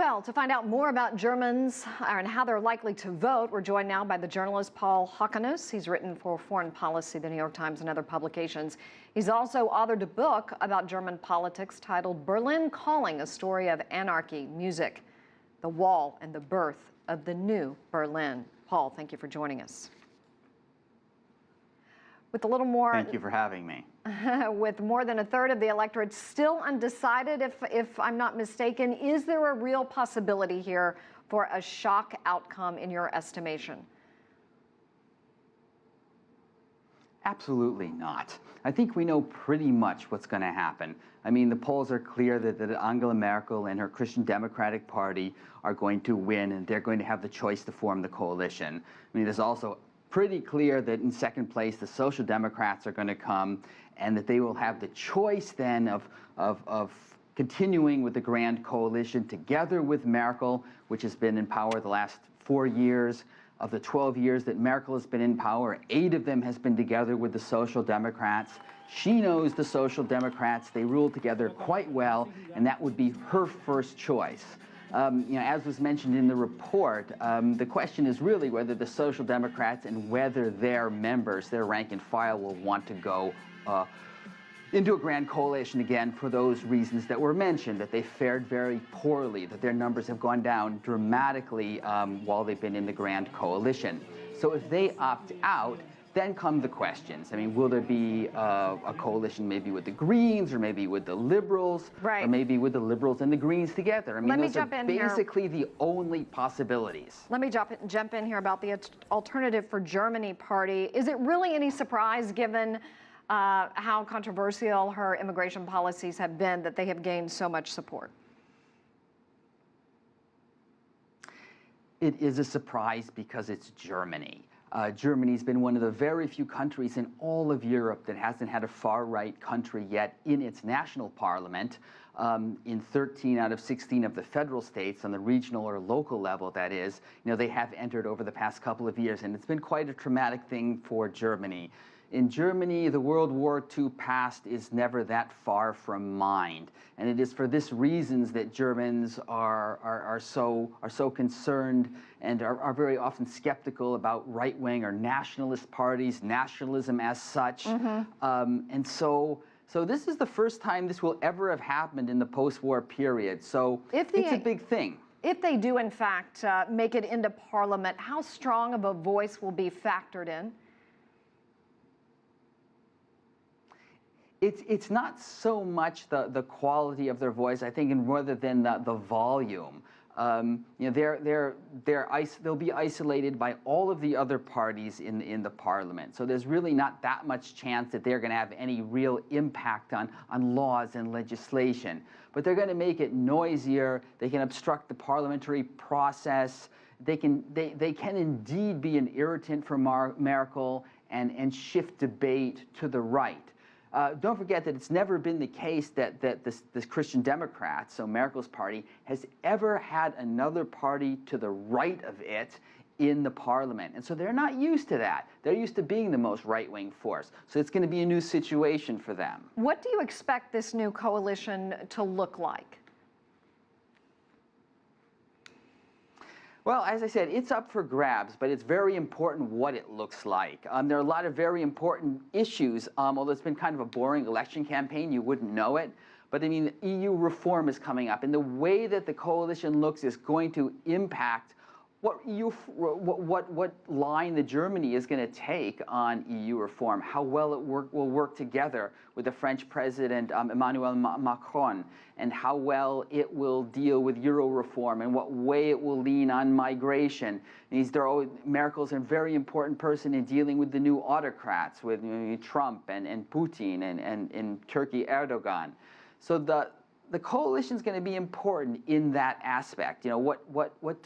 Well, to find out more about Germans and how they're likely to vote, we're joined now by the journalist Paul Hockenos. He's written for Foreign Policy, The New York Times, and other publications. He's also authored a book about German politics titled Berlin Calling, a story of anarchy, music, the wall, and the birth of the new Berlin. Paul, thank you for joining us. With a little more... Thank you for having me. With more than a third of the electorate still undecided, if I'm not mistaken, is there a real possibility here for a shock outcome in your estimation? Absolutely not. I think we know pretty much what's going to happen. I mean, the polls are clear that Angela Merkel and her Christian Democratic Party are going to win, and they're going to have the choice to form the coalition. I mean, there's also pretty clear that in second place, the Social Democrats are going to come, and that they will have the choice then of continuing with the Grand Coalition together with Merkel, which has been in power the last 4 years. Of the 12 years that Merkel has been in power, 8 of them has been together with the Social Democrats. She knows the Social Democrats. They rule together quite well, and that would be her first choice. As was mentioned in the report, the question is really whether the Social Democrats and whether their members, their rank and file, will want to go into a grand coalition again for those reasons that were mentioned, that they fared very poorly, that their numbers have gone down dramatically while they've been in the grand coalition. So if they opt out, then come the questions. I mean, will there be a coalition maybe with the Greens, or maybe with the Liberals, right, or maybe with the Liberals and the Greens together? I mean, those are basically the only possibilities. Let me jump in here about the Alternative for Germany party. Is it really any surprise, given how controversial her immigration policies have been, that they have gained so much support? It is a surprise because it's Germany. Germany's been one of the very few countries in all of Europe that hasn't had a far-right country yet in its national parliament. In 13 out of 16 of the federal states, on the regional or local level, that is, they have entered over the past couple of years, and it's been quite a traumatic thing for Germany. In Germany, the World War II past is never that far from mind, and it is for this reasons that Germans are so concerned and are very often skeptical about right-wing or nationalist parties, nationalism as such. And so this is the first time this will ever have happened in the post-war period. So it's a big thing. If they do, in fact, make it into Parliament, how strong of a voice will be factored in? It's not so much the quality of their voice, I think, and rather than the volume. They'll be isolated by all of the other parties in the parliament. So there's really not that much chance that they're going to have any real impact on laws and legislation. But they're going to make it noisier. They can obstruct the parliamentary process. They can indeed be an irritant for Merkel and shift debate to the right. Don't forget that it's never been the case that this Christian Democrats, so Merkel's party, has ever had another party to the right of it in the parliament. And so they're not used to that. They're used to being the most right-wing force. So it's going to be a new situation for them. What do you expect this new coalition to look like? Well, as I said, it's up for grabs, but it's very important what it looks like. There are a lot of very important issues, although it's been kind of a boring election campaign, you wouldn't know it. But I mean, EU reform is coming up, and the way that the coalition looks is going to impact what line the Germany is going to take on EU reform, how well it will work together with the French President Emmanuel Macron, and how well it will deal with Euro reform, and what way it will lean on migration. Merkel's a very important person in dealing with the new autocrats, with Trump and Putin and in Turkey Erdogan. So the coalition is going to be important in that aspect. What